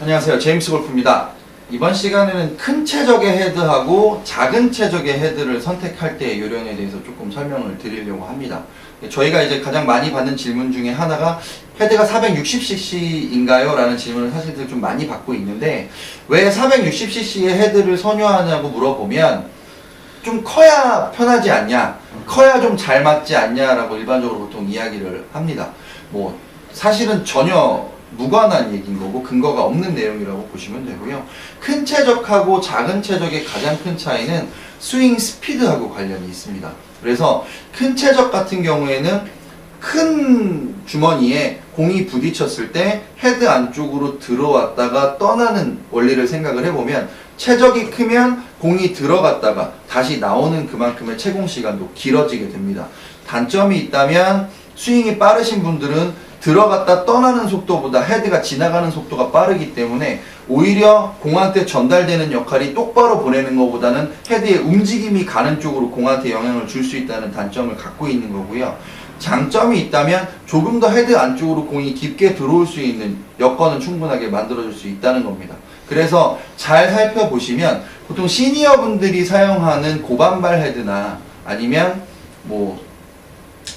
안녕하세요. 제임스 골프입니다. 이번 시간에는 큰 체적의 헤드하고 작은 체적의 헤드를 선택할 때의 요령에 대해서 조금 설명을 드리려고 합니다. 저희가 이제 가장 많이 받는 질문 중에 하나가 헤드가 460cc인가요? 라는 질문을 사실들 좀 많이 받고 있는데, 왜 460cc의 헤드를 선호하냐고 물어보면 좀 커야 편하지 않냐, 커야 좀 잘 맞지 않냐라고 일반적으로 보통 이야기를 합니다. 뭐 사실은 전혀 무관한 얘기인 거고 근거가 없는 내용이라고 보시면 되고요. 큰 체적하고 작은 체적의 가장 큰 차이는 스윙 스피드하고 관련이 있습니다. 그래서 큰 체적 같은 경우에는 큰 주머니에 공이 부딪혔을 때 헤드 안쪽으로 들어왔다가 떠나는 원리를 생각을 해보면, 체적이 크면 공이 들어갔다가 다시 나오는 그만큼의 채공 시간도 길어지게 됩니다. 단점이 있다면 스윙이 빠르신 분들은 들어갔다 떠나는 속도보다 헤드가 지나가는 속도가 빠르기 때문에 오히려 공한테 전달되는 역할이 똑바로 보내는 것보다는 헤드의 움직임이 가는 쪽으로 공한테 영향을 줄 수 있다는 단점을 갖고 있는 거고요. 장점이 있다면 조금 더 헤드 안쪽으로 공이 깊게 들어올 수 있는 여건은 충분하게 만들어줄 수 있다는 겁니다. 그래서 잘 살펴보시면 보통 시니어 분들이 사용하는 고반발 헤드나 아니면 뭐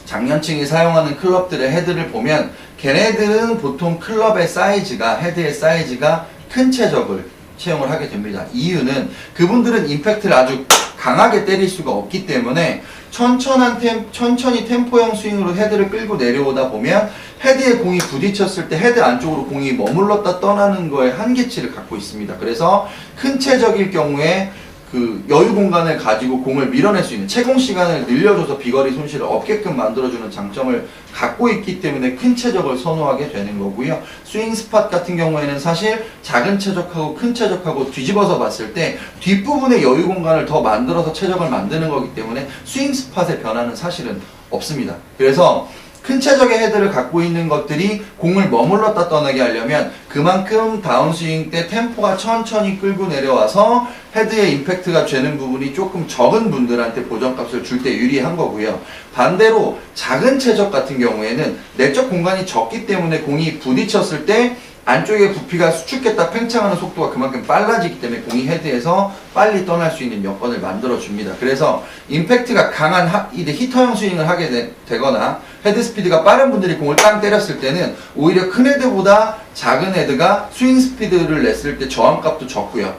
장년층이 사용하는 클럽들의 헤드를 보면, 걔네들은 보통 클럽의 사이즈가, 헤드의 사이즈가 큰 체적을 채용을 하게 됩니다. 이유는 그분들은 임팩트를 아주 강하게 때릴 수가 없기 때문에 천천히 템포형 스윙으로 헤드를 끌고 내려오다 보면 헤드에 공이 부딪혔을 때 헤드 안쪽으로 공이 머물렀다 떠나는 거에 한계치를 갖고 있습니다. 그래서 큰 체적일 경우에 그 여유 공간을 가지고 공을 밀어낼 수 있는, 채공 시간을 늘려줘서 비거리 손실을 없게끔 만들어주는 장점을 갖고 있기 때문에 큰 체적을 선호하게 되는 거고요. 스윙 스팟 같은 경우에는 사실 작은 체적하고 큰 체적하고 뒤집어서 봤을 때 뒷부분에 여유 공간을 더 만들어서 체적을 만드는 거기 때문에 스윙 스팟의 변화는 사실은 없습니다. 그래서 큰 체적의 헤드를 갖고 있는 것들이 공을 머물렀다 떠나게 하려면 그만큼 다운스윙 때 템포가 천천히 끌고 내려와서 헤드에 임팩트가 되는 부분이 조금 적은 분들한테 보정값을 줄 때 유리한 거고요. 반대로 작은 체적 같은 경우에는 내적 공간이 적기 때문에 공이 부딪혔을 때 안쪽에 부피가 수축했다 팽창하는 속도가 그만큼 빨라지기 때문에 공이 헤드에서 빨리 떠날 수 있는 여건을 만들어줍니다. 그래서 임팩트가 강한 히터형 스윙을 하게 되거나 헤드 스피드가 빠른 분들이 공을 땅 때렸을 때는 오히려 큰 헤드보다 작은 헤드가 스윙 스피드를 냈을 때 저항값도 적고요.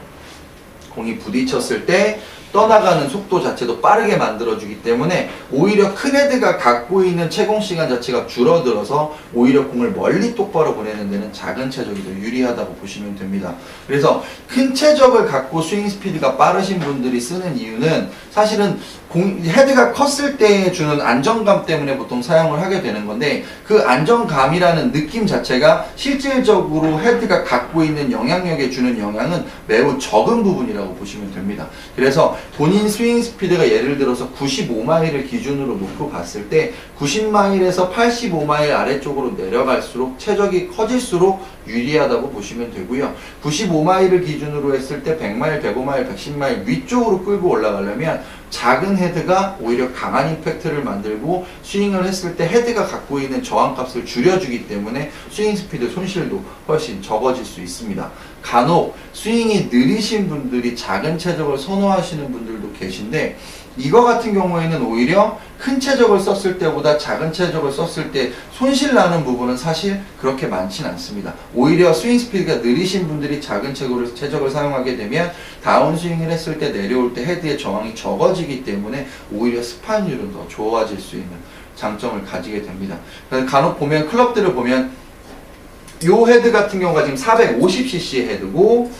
공이 부딪혔을 때 떠나가는 속도 자체도 빠르게 만들어주기 때문에 오히려 큰 헤드가 갖고 있는 채공 시간 자체가 줄어들어서 오히려 공을 멀리 똑바로 보내는 데는 작은 체적이 더 유리하다고 보시면 됩니다. 그래서 큰 체적을 갖고 스윙 스피드가 빠르신 분들이 쓰는 이유는 사실은 헤드가 컸을 때 주는 안정감 때문에 보통 사용을 하게 되는 건데, 그 안정감이라는 느낌 자체가 실질적으로 헤드가 갖고 있는 영향력에 주는 영향은 매우 적은 부분이라고 보시면 됩니다. 그래서 본인 스윙 스피드가 예를 들어서 95마일을 기준으로 놓고 봤을 때 90마일에서 85마일 아래쪽으로 내려갈수록 체적이 커질수록 유리하다고 보시면 되고요. 95마일을 기준으로 했을 때 100마일, 105마일, 110마일 위쪽으로 끌고 올라가려면 작은 헤드가 오히려 강한 임팩트를 만들고 스윙을 했을 때 헤드가 갖고 있는 저항값을 줄여주기 때문에 스윙 스피드 손실도 훨씬 적어질 수 있습니다. 간혹 스윙이 느리신 분들이 작은 체적을 선호하시는 분들도 계신데, 이거 같은 경우에는 오히려 큰 체적을 썼을 때보다 작은 체적을 썼을 때 손실 나는 부분은 사실 그렇게 많진 않습니다. 오히려 스윙 스피드가 느리신 분들이 작은 체적을 사용하게 되면 다운스윙을 했을 때 내려올 때 헤드의 저항이 적어지기 때문에 오히려 스판율은 더 좋아질 수 있는 장점을 가지게 됩니다. 그래서 간혹 보면 클럽들을 보면 요 헤드 같은 경우가 지금 450cc의 헤드고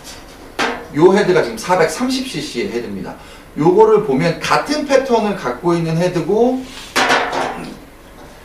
요 헤드가 지금 430cc의 헤드입니다. 요거를 보면 같은 패턴을 갖고 있는 헤드고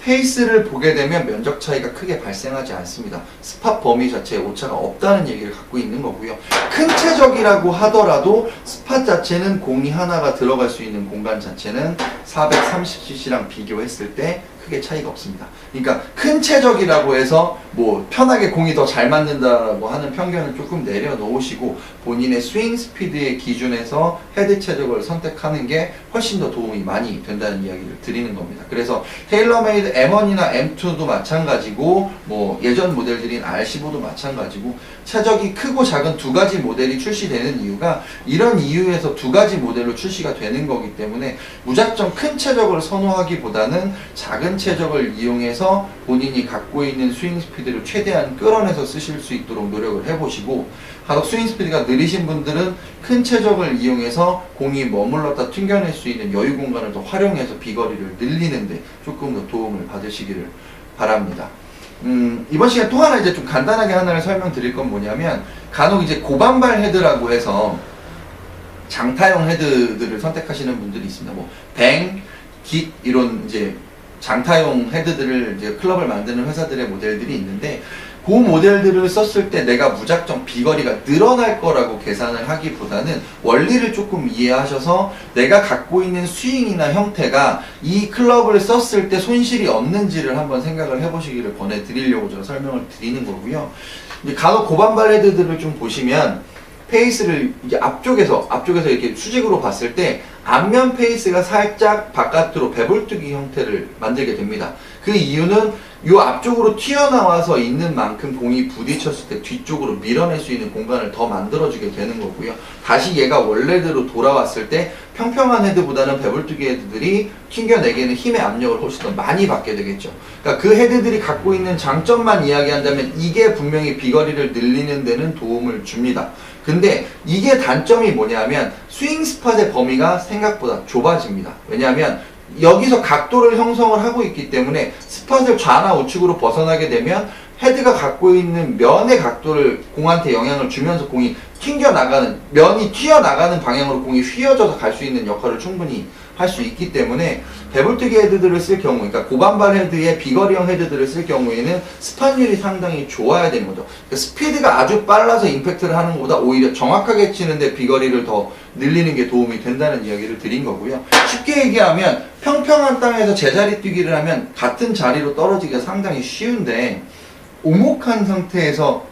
페이스를 보게 되면 면적 차이가 크게 발생하지 않습니다. 스팟 범위 자체에 오차가 없다는 얘기를 갖고 있는 거고요. 큰 체적이라고 하더라도 스팟 자체는 공이 하나가 들어갈 수 있는 공간 자체는 430cc랑 비교했을 때 크게 차이가 없습니다. 그러니까 큰 체적이라고 해서 뭐 편하게 공이 더 잘 맞는다라고 하는 편견을 조금 내려놓으시고 본인의 스윙 스피드의 기준에서 헤드 체적을 선택하는 게 훨씬 더 도움이 많이 된다는 이야기를 드리는 겁니다. 그래서 테일러메이드 M1이나 M2도 마찬가지고 뭐 예전 모델들인 R15도 마찬가지고 체적이 크고 작은 두 가지 모델이 출시되는 이유가 이런 이유에서 두 가지 모델로 출시가 되는 거기 때문에 무작정 큰 체적을 선호하기보다는 작은 체적을 이용해서 본인이 갖고 있는 스윙 스피드를 최대한 끌어내서 쓰실 수 있도록 노력을 해보시고, 가덕 스윙 스피드가 느리신 분들은 큰 체적을 이용해서 공이 머물렀다 튕겨낼 수 있는 여유 공간을 더 활용해서 비거리를 늘리는데 조금 더 도움을 받으시기를 바랍니다. 이번 시간에 또 하나 이제 좀 간단하게 하나를 설명드릴 건 뭐냐면, 간혹 이제 고반발 헤드라고 해서 장타용 헤드들을 선택하시는 분들이 있습니다. 뭐 뱅, 깃 이런 이제 장타용 헤드들을 이제 클럽을 만드는 회사들의 모델들이 있는데, 그 모델들을 썼을 때 내가 무작정 비거리가 늘어날 거라고 계산을 하기보다는 원리를 조금 이해하셔서 내가 갖고 있는 스윙이나 형태가 이 클럽을 썼을 때 손실이 없는지를 한번 생각을 해보시기를 권해드리려고 제가 설명을 드리는 거고요. 이제 간혹 고반발 헤드들을 좀 보시면 페이스를 이게 앞쪽에서 이렇게 수직으로 봤을 때 앞면 페이스가 살짝 바깥으로 배불뜨기 형태를 만들게 됩니다. 그 이유는 이 앞쪽으로 튀어나와서 있는 만큼 공이 부딪혔을 때 뒤쪽으로 밀어낼 수 있는 공간을 더 만들어주게 되는 거고요. 다시 얘가 원래대로 돌아왔을 때 평평한 헤드보다는 배불뜨기 헤드들이 튕겨내기에는 힘의 압력을 훨씬 더 많이 받게 되겠죠. 그러니까 그 헤드들이 갖고 있는 장점만 이야기한다면 이게 분명히 비거리를 늘리는 데는 도움을 줍니다. 근데 이게 단점이 뭐냐면 스윙 스팟의 범위가 생각보다 좁아집니다. 왜냐하면 여기서 각도를 형성을 하고 있기 때문에 스팟을 좌나 우측으로 벗어나게 되면 헤드가 갖고 있는 면의 각도를 공한테 영향을 주면서 공이 튕겨나가는, 면이 튀어나가는 방향으로 공이 휘어져서 갈 수 있는 역할을 충분히 할 수 있기 때문에 배불뜨기 헤드들을 쓸 경우, 그러니까 고반발 헤드의 비거리형 헤드들을 쓸 경우에는 스팟율이 상당히 좋아야 되는 거죠. 그러니까 스피드가 아주 빨라서 임팩트를 하는 것보다 오히려 정확하게 치는데 비거리를 더 늘리는 게 도움이 된다는 이야기를 드린 거고요. 쉽게 얘기하면 평평한 땅에서 제자리 뛰기를 하면 같은 자리로 떨어지기가 상당히 쉬운데, 오목한 상태에서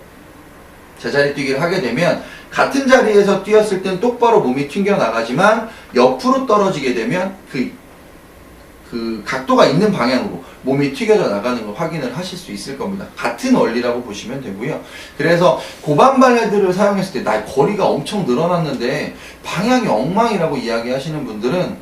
제자리 뛰기를 하게 되면 같은 자리에서 뛰었을 땐 똑바로 몸이 튕겨나가지만 옆으로 떨어지게 되면 그 각도가 있는 방향으로 몸이 튀겨져 나가는 걸 확인을 하실 수 있을 겁니다. 같은 원리라고 보시면 되고요. 그래서 고반발 헤드를 사용했을 때 나 거리가 엄청 늘어났는데 방향이 엉망이라고 이야기하시는 분들은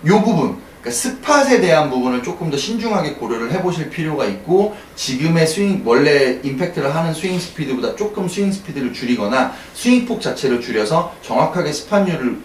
이 부분, 그러니까 스팟에 대한 부분을 조금 더 신중하게 고려를 해보실 필요가 있고, 지금의 스윙, 원래 임팩트를 하는 스윙 스피드보다 조금 스윙 스피드를 줄이거나 스윙 폭 자체를 줄여서 정확하게 스팟율을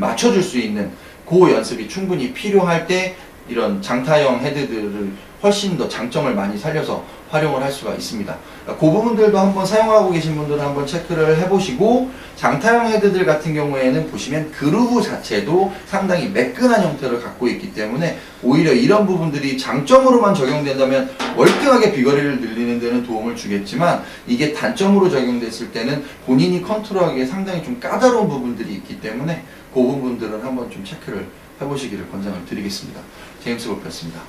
맞춰줄 수 있는 그 연습이 충분히 필요할 때 이런 장타형 헤드들을 훨씬 더 장점을 많이 살려서 활용을 할 수가 있습니다. 그 부분들도 한번 사용하고 계신 분들은 한번 체크를 해보시고, 장타형 헤드들 같은 경우에는 보시면 그루브 자체도 상당히 매끈한 형태를 갖고 있기 때문에 오히려 이런 부분들이 장점으로만 적용된다면 월등하게 비거리를 늘리는 데는 도움을 주겠지만, 이게 단점으로 적용됐을 때는 본인이 컨트롤하기에 상당히 좀 까다로운 부분들이 있기 때문에 그 부분들은 한번 좀 체크를 해보시기를 권장을 드리겠습니다. 제임스 골프였습니다.